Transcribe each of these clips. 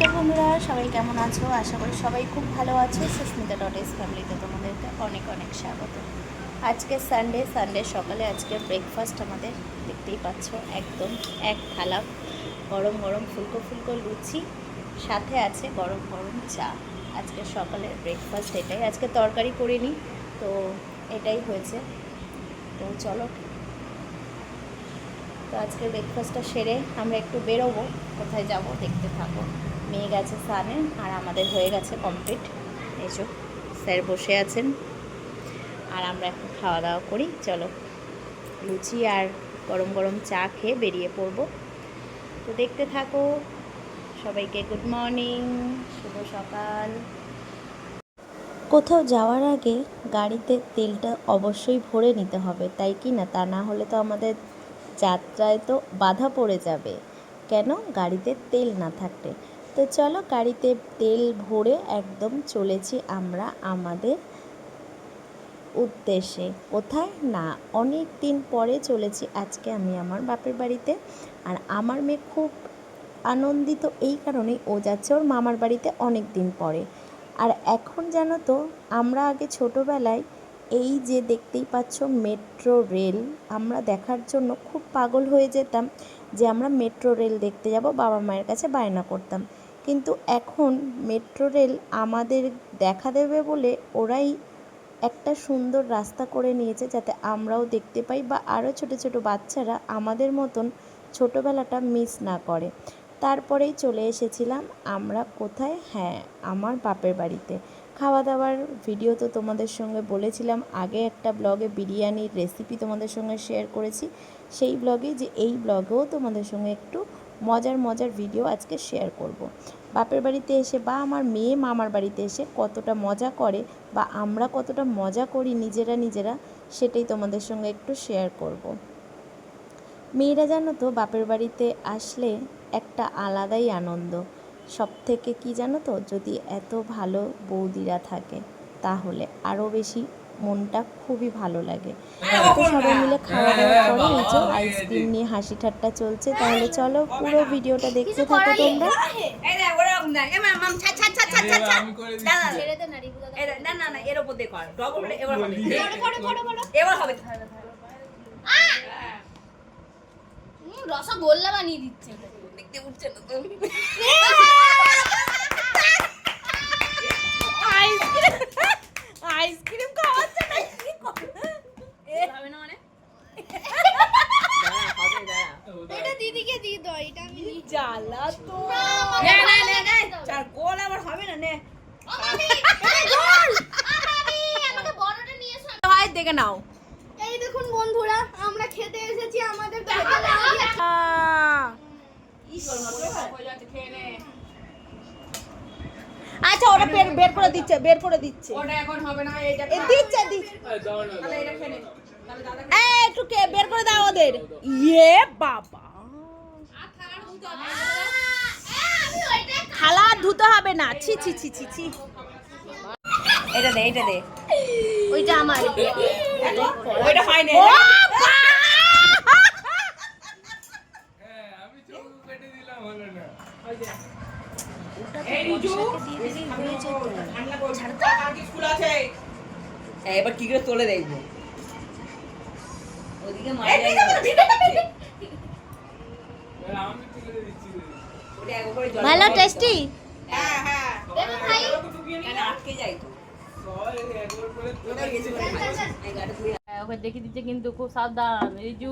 নমস্কার বন্ধুরা, সবাই কেমন আছো? আশা করি সবাই খুব ভালো আছো। সুস্মিতা ডটেস ফ্যামিলিতে তোমাদেরকে অনেক অনেক স্বাগত। আজকে সানডে সকালে আজকে ব্রেকফাস্ট আমাদের দেখতেই পাচ্ছ, একদম এক থালা গরম গরম ফুলকো ফুলকো লুচি, সাথে আছে গরম গরম চা। আজকে সকালের ব্রেকফাস্ট এটাই। আজকে তরকারি করিনি, তো এটাই হয়েছে। তো চলো, তো আজকে ব্রেকফাস্টটা সেরে আমরা একটু বেরোবো। কোথায় যাব দেখতে থাকো। মেয়ে গেছে স্নানে, আর আমাদের হয়ে গেছে কমপ্লিট। এই যে স্যার বসে আছেন, আর আমরা এখন খাওয়া দাওয়া করি। চলো, লুচি আর গরম গরম চা খেয়ে বেরিয়ে পড়বো। তো দেখতে থাকো। সবাইকে গুড মর্নিং, শুভ সকাল। কোথাও যাওয়ার আগে গাড়িতে তেলটা অবশ্যই ভরে নিতে হবে, তাই কি না? তা না হলে তো আমাদের যাত্রায় তো বাধা পড়ে যাবে। কেন? গাড়িতে তেল না থাকলে। তো চলো, গাড়িতে তেল ভরে একদম চলেছি আমরা আমাদের উদ্দেশ্যে। কোথায় না, অনেক দিন পরে চলেছি আজকে আমি আমার বাপের বাড়িতে। আর আমার মেয়ে খুব আনন্দিত এই কারণেই, ও যাচ্ছে ওর মামার বাড়িতে অনেক দিন পরে। আর এখন জানো তো, আমরা আগে ছোটোবেলায় এই যে দেখতেই পাচ্ছ মেট্রো রেল, আমরা দেখার জন্য খুব পাগল হয়ে যেতাম যে আমরা মেট্রো রেল দেখতে যাব, বাবা মায়ের কাছে বায়না করতাম। কিন্তু এখন মেট্রো রেল আমাদের দেখা দেবে বলে ওরাই একটা সুন্দর রাস্তা করে নিয়েছে, যাতে আমরাও দেখতে পাই বা আরও ছোটো ছোটো বাচ্চারা আমাদের মতন ছোটোবেলাটা মিস না করে। তারপরেই চলে এসেছিলাম আমরা কোথায়? হ্যাঁ, আমার বাপের বাড়িতে। খাওয়া দাওয়ার ভিডিও তো তোমাদের সঙ্গে বলেছিলাম আগে, একটা ব্লগে বিরিয়ানির রেসিপি তোমাদের সঙ্গে শেয়ার করেছি, সেই ব্লগে যে এই ব্লগেও তোমাদের সঙ্গে একটু মজার ভিডিও আজকে শেয়ার করব। বাপের বাড়িতে এসে বা আমার মেয়ে মামার বাড়িতে এসে কতটা মজা করে বা আমরা কতটা মজা করি নিজেরা, সেটাই তোমাদের সঙ্গে একটু শেয়ার করব। মেয়েরা জানো তো, বাপের বাড়িতে আসলে একটা আলাদাই আনন্দ। সব থেকে কী জানো তো, যদি এত ভালো বৌদিরা থাকে তাহলে আরও বেশি মনটা খুবই ভালো লাগে। তো সবাই মিলে খাওয়া দাওয়ার পরে এই যে আইসক্রিম নিয়ে হাসি ঠাট্টা চলছে। তাহলে চলো, পুরো ভিডিওটা দেখতে থাকো তোমরা। রসগোল্লা বানিয়ে দিচ্ছে, দেখতে উঠছে না তো। আইসক্রিম খাওয়াচ্ছে না, কি করে হবে না মানে? এটা দিদিকে দিয়ে দাও, এটা আমি জ্বালা তো। না না না না, চার গোল আবার হবে না। নে আমি গোল, আমি আমাকে বড়টা নিয়ে এসো। হাই দেখে নাও। এই দেখুন বন্ধুরা, আমরা খেতে এসেছি আমাদের আচ্ছা, ওটা বের করে দিচ্ছে ওটা এখন হবে না, এইটা দিচ্ছে তাহলে এটা খেয়ে নে। এই একটু বের করে দাও ওদের। ইয়ে বাবা, থালা ধুতে হবে না। ছি ছি ছি ছি ছি, এটা দে ওইটা আমার, ওইটা হয় না। আমি চোখ কেটে দিলাম, হলো না। এবার কি করে তোলে দেখবো। ওদিকে ভালো টেস্টি। আটকে যাই তো, ওকে দেখে দিচ্ছে কিন্তু খুব সাবধান। রিজু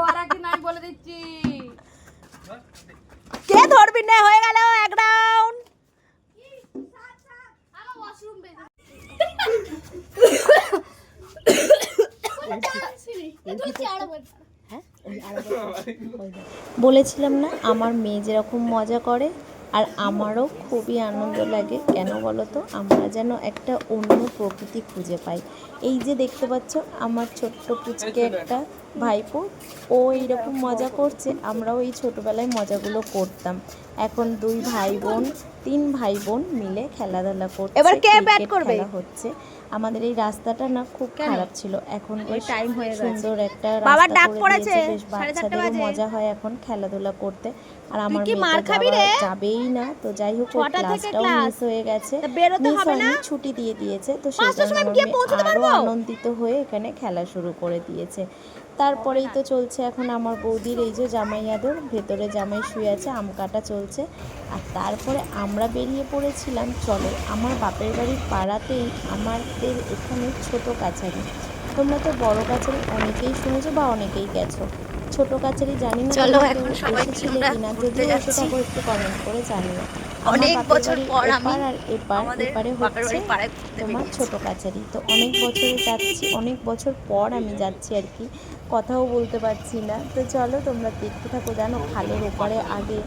ওরা কি নাই বলে দিচ্ছি। কে ধরবি না, হয়ে গেল এক রাউন্ড। বলেছিলাম না আমার মেয়ে যেরকম মজা করে, আর আমারও খুবই আনন্দ লাগে। কেন বলো তো, আমরা যেন একটা অন্য প্রকৃতি খুঁজে পাই। এই যে দেখতে পাচ্ছ আমার ছোট্ট পুচকে একটা ভাইপো, ও এইরকম মজা করছে, আমরাও এই ছোটোবেলায় মজাগুলো করতাম। এখন 2 ভাই বোন 3 ভাই বোন মিলে খেলাধুলা করছে, এবার কে ব্যাট ক্রিকেট করবে? খেলা হচ্ছে। আমাদের এই রাস্তাটা না খুব খারাপ ছিল, এখন বেশ টাইম হয়ে গেছে। সুন্দর একটা বাবার রাস্তা ডাক করে পড়েছে, দিয়েছে, বেশ 3:30 বাচ্চাদেরও বাজে। মজা হয় এখন খেলাধুলা করতে। আর আমার কি মার মেয়ে তো খাবি রে? যাবেই না, তো যাই হোক ওর 6টা থেকে ক্লাসটাও ক্লাস। মিস হয়ে গেছে, তা বেরোতে মিস হবে না? হয়নি, ছুটি দিয়ে দিয়েছে। তো সেই 5টার কারণে সময় আমার গিয়ে মেয়ে পৌঁছতে আরও পারবো? আনন্দিত হয়ে এখানে খেলা শুরু করে দিয়েছে। তারপরেই তো চলছে এখন আমার বৌদির এই যে জামাই আদর, ভেতরে জামাই শুয়ে আছে, আম কাটা চলছে। আর তারপরে আমরা বেরিয়ে পড়েছিলাম, চলো আমার বাপের বাড়ির পাড়াতেই আমাদের এখানে ছোট কাছারি। তোমরা তো বড় কাছারি অনেকেই শুনেছো বা অনেকেই গেছো, ছোট কাছারি জানি না চলো তোমরা এখন কেউ সবাই এসেছিলে আমরা কিনা, ঘুরতে যদিও এসে যাচ্ছি। থাকো একটু কমেন্ট করে জানিও। আমার অনেক বাপের বছর বাড়ির পর আমি এপার আর আমাদের এপারে বাপের হচ্ছে বাড়ির পাড়ায় ঘুরতে তোমার বেরিয়েছি। ছোট কাছারি। তো অনেক বছরে যাচ্ছি, অনেক বছর পর আমি যাচ্ছি আর কি, কথাও বলতে পারছি না। তো চলো তোমরা দেখতে থাকো। জানো খালের ওপারে আগে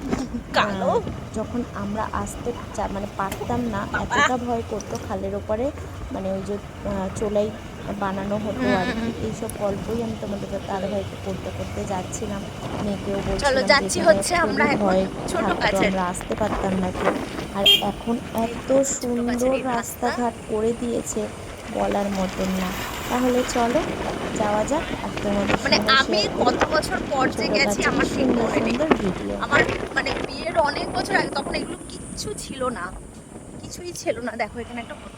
কালো যখন আমরা আসতে মানে পারতাম না, এতটা ভয় করতো খালের ওপারে, মানে ওই যে চোলাই বানানো হতো আর কি, এইসব গল্পই আমি তোমাদের সাথে ধারাবাহিক করতে করতে যাচ্ছিলাম। মেয়েকেও চলো বলছিলাম যাচ্ছি যেখানে হচ্ছে আমরা খুবই এখন ভয় ছোট থাকতো, কাছারি। আমরা আসতে পারতাম না কেউ। আর এখন এত সুন্দর কাছারির রাস্তা। রাস্তাঘাট করে দিয়েছে বলার মতন না। তাহলে চলো যাওয়া যাক, আর তোমাদের মানে সঙ্গে আমি শেয়ার করি কত বছর পর যে ছোট গেছি কাছারি আমার ঠিক সুন্দর মনে নেই। সুন্দর ভিডিও। আমার মানে বিয়ের অনেক বছর আগে, তখন এগুলো কিচ্ছু ছিল না, কিছুই ছিল না। দেখো এখানে একটা কত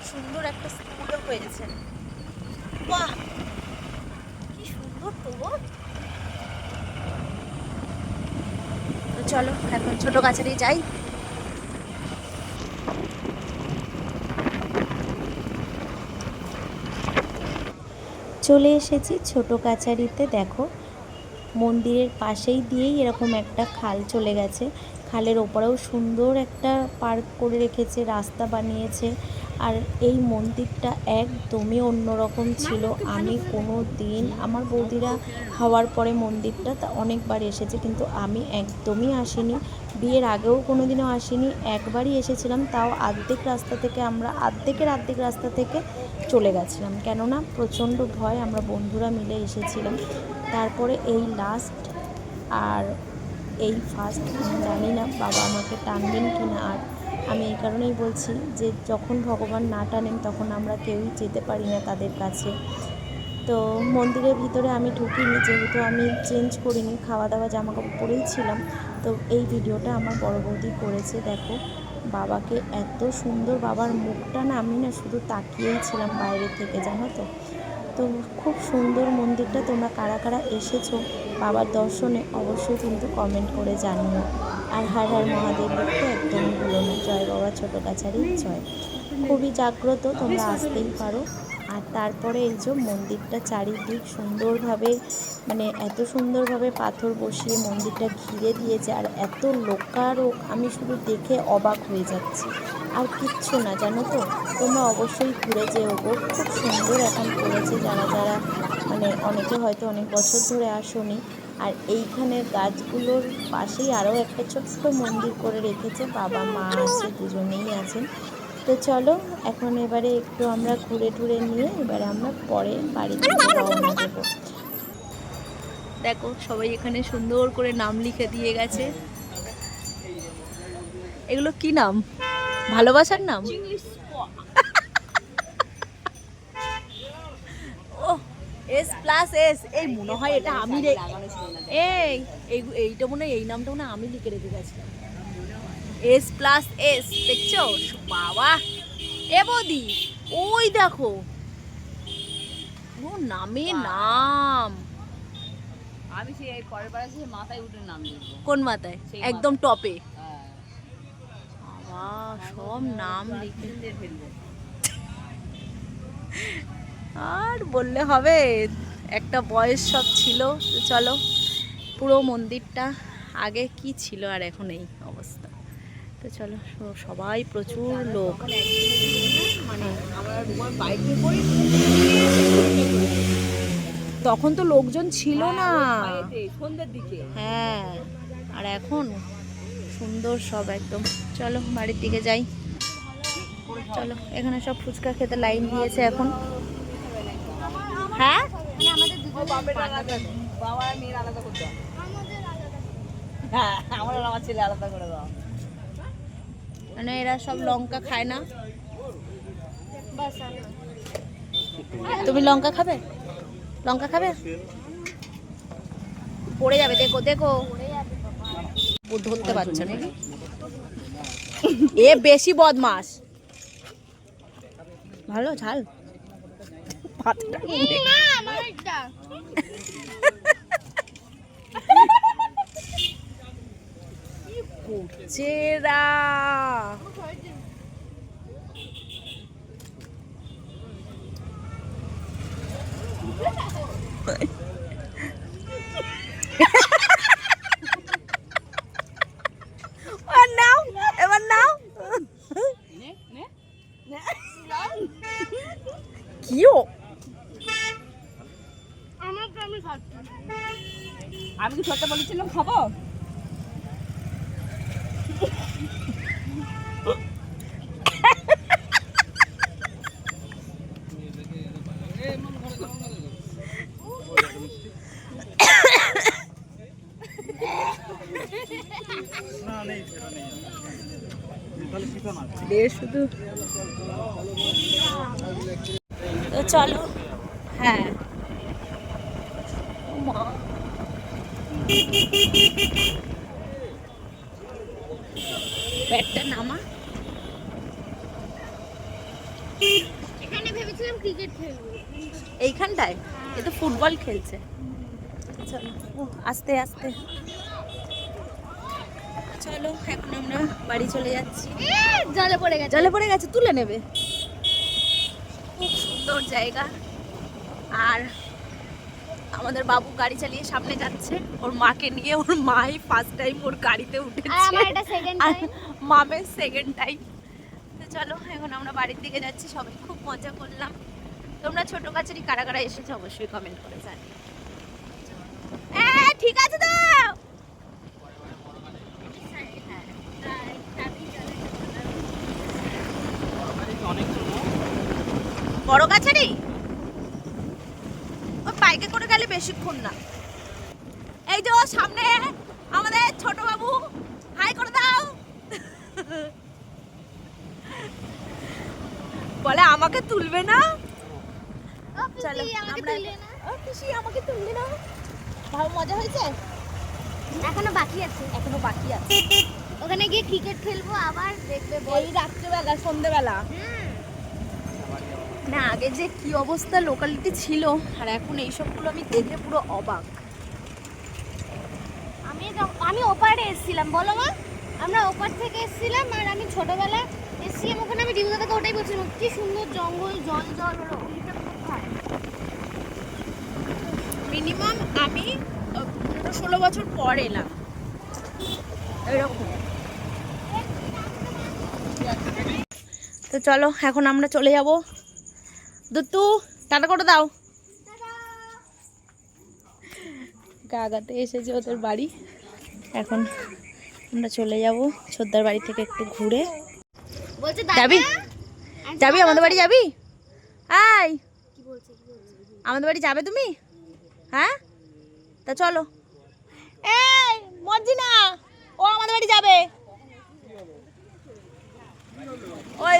সুন্দর একটা স্কুলও হয়েছে। বাহ কি সুন্দর তো গো। তো চলো এখন ছোট কাছারি যাই। চলে এসেছি ছোট কাছারিতে। দেখো মন্দিরের পাশেই দিয়েই এরকম একটা খাল চলে গেছে, খালের ওপরেও সুন্দর একটা পার্ক করে রেখেছে, রাস্তা বানিয়েছে। আর এই মন্দিরটা একদমই অন্যরকম ছিল। আমি কোনো দিন, আমার বৌদিরা হওয়ার পরে মন্দিরটা তা অনেকবার এসেছে, কিন্তু আমি একদমই আসিনি, বিয়ের আগেও কোনো দিনও আসিনি। একবারই এসেছিলাম, তাও অর্ধেক রাস্তা থেকে, আমরা অর্ধেক রাস্তা থেকে চলে গেছিলাম, কেননা প্রচণ্ড ভয়, আমরা বন্ধুরা মিলে এসেছিলাম। তারপরে এই লাস্ট আর এই ফার্স্ট, আমি জানি না বাবা আমাকে টানবেন কি না। আর আমি এই কারণেই বলছি যে যখন ভগবান না টানেন তখন আমরা কেউই যেতে পারি না তাদের কাছে। তো মন্দিরের ভিতরে আমি ঢুকিনি, যেহেতু আমি চেঞ্জ করিনি, খাওয়া দাওয়া জামা কাপড় পরেই ছিলাম। তো এই ভিডিওটা আমার বড় বৌদি করেছে। দেখো বাবাকে এত সুন্দর, বাবার মুখটা না আমি না শুধু তাকিয়েই ছিলাম বাইরে থেকে, জানো তো। তো খুব সুন্দর মন্দিরটা, তোমরা কারা কারা এসেছো বাবার দর্শনে অবশ্যই কিন্তু কমেন্ট করে জানিও। আর হর হর মহাদেব লিখতে একদমই ভুলো না। জয় বাবা ছোট কাছারি জয়। খুবই জাগ্রত, তোমরা আসতেই পারো। আর তারপরে এই যে মন্দিরটা চারিদিক সুন্দরভাবে, মানে এত সুন্দরভাবে পাথর বসিয়ে মন্দিরটা ঘিরে দিয়েছে, আর এত লোকারক, আমি শুধু দেখে অবাক হয়ে যাচ্ছি। আর কিচ্ছু না, জানো তো, তোমরা অবশ্যই ঘুরে যেও গো, খুব সুন্দর এখন করেছে। যারা যারা মানে অনেকে হয়তো অনেক বছর ধরে আসোনি। আর এইখানের গাছগুলোর পাশেই আরও একটা ছোট্ট মন্দির করে রেখেছে, বাবা মা আছে, দুজনেই আছেন। তো চলো এখন এবারে একটু আমরা ঘুরে টুরে নিয়ে এবারে আমরা পরে বাড়ির দিকে রওনা দেবো। দেখো সবাই এখানে সুন্দর করে নাম লিখে দিয়ে গেছে। এগুলো কি নাম? ভালোবাসার নাম? ও S+S, এই মনে হয় এটা আমি এইটা মনে হয়, এই নামটা মনে হয় আমি লিখে রেখে গেছিলাম। S+S দেখছো বাবা। এ বৌদি ওই দেখো, ও নামে নাম। আমি সেই পরের বার এসে মাথায় উঠে নাম লিখবো। কোন মাথায়? সেই একদম টপে। হ্যাঁ। বাবা সব নাম লিখে ফেলবো। আর বললে হবে, একটা বয়স সব ছিল। তো চলো পুরো মন্দিরটা আগে কি ছিল আর এখন এই অবস্থা। তো চলো সবাই প্রচুর লোক। মানে আমরা বাইকে করি, তখন তো লোকজন ছিল না, সন্ধ্যের দিকে। হ্যাঁ আর এখন সুন্দর সব একদম। চলো বাড়ির দিকে যাই। চলো এখানে সব ফুচকা খেতে লাইন দিয়েছে এখন। হ্যাঁ ও বাপের আলাদা, বাবা আর মেয়ের আলাদা করতে হবে। আমাদের আলাদা। হ্যাঁ, আমার আর আমার ছেলে আলাদা করে দাও। মানে এরা সব লঙ্কা খায় না। বাস আর না। তুমি লঙ্কা খাবে? লঙ্কা খাবে? পড়ে যাবে, দেখো দেখো। পড়ে যাবে বাবা। ও ধরতে পারছো নাকি? এ বেশি বদমাস। ভালো ঝাল। ভাতটা না আমার এটা। চেরা। আর নাও, এবার নাও। নে নে কিও? আমাকে আমি খাচ্ছি। আমি কি ছোটটা বলেছিলাম খাবো? শুধু তো চলো। হ্যাঁ মা। ব্যাটটা নামা। এখানে ভেবেছিলাম ক্রিকেট খেলবো। এইখানটায় এ তো ফুটবল খেলছে। চলো আস্তে আস্তে চলো, এখন আমরা বাড়ি চলে যাচ্ছি। জলে পড়ে গেছে। জলে পড়ে গেছে, তুলে নেবে। খুব সুন্দর জায়গা। আর আমাদের বাবু গাড়ি চালিয়ে সামনে যাচ্ছে ওর মাকে নিয়ে। ওর মাই ফার্স্ট টাইম ওর গাড়িতে আর উঠেছে, আমার এটা সেকেন্ড আর টাইম। মামের সেকেন্ড টাইম। তো চলো এখন আমরা বাড়ির দিকে যাচ্ছি। সবাই খুব মজা করলাম। তোমরা ছোট কাছেরই কারা কারা এসেছো অবশ্যই কমেন্ট করে জানিও। ঠিক আছে তো। বড় কাছারি ওই বাইকে করে গেলে বেশিক্ষণ না। এই যে সামনে আমাদের ছোট বাবু, হাই করে দাও। বলে আমাকে তুলবে না। চলো আমরা খুশি, আমাকে তুলবে না। ভালো মজা হয়েছে। এখনো বাকি আছে। এখনো বাকি আছে। ওখানে গিয়ে ক্রিকেট খেলবো আবার দেখবে বল। এই রাত্রেবেলা সন্ধ্যেবেলা না, আগে যে কি অবস্থা লোকালিটি ছিল আর এখন এইসবগুলো আমি দেখে পুরো অবাক। আমি ওপারে এসেছিলাম, বলো মা। আমরা ওপার থেকে এসেছিলাম আর আমি ছোটবেলা এসেছিলাম ওখানে। আমি ডিউটা থেকে ওটাই বলছিলাম কি সুন্দর জঙ্গল, জল জল হলো। ওইটা কোথায়? মিনিমাম আমি 16 বছর পর এলাম এরকম। তো চলো এখন আমরা চলে যাব। দুতু টাটা করে দাও। গাগাতে এসেছে ওদের বাড়ি। এখন আমরা চলে যাব ছোটদার বাড়ি থেকে একটু ঘুরে। বলছে যাবি? যাবি আমাদের বাড়ি যাবি? আয় কি বলছে? আমাদের বাড়ি যাবে তুমি? হ্যাঁ তা চলো। এই মর্জিনা, ও আমাদের বাড়ি যাবে। ওই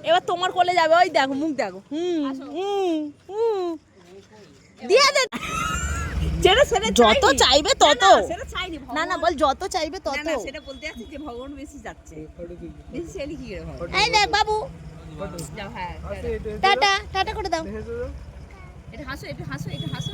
এবার তোমার কোলে যাবে। ওই দেখো মুখ দেখো। দিয়ে দে। যত চাইবে তত। না না বল যত চাইবে তত। সেটা বলতে যাচ্ছি যে ভগবান বেশি যাচ্ছে, বেশি ছেলে কি করে হয়? এই দেখ বাবু, যাও, হ্যাঁ টাটা টাটা করে দাও। এটা হাসো, এটা হাসো, এটা হাসো।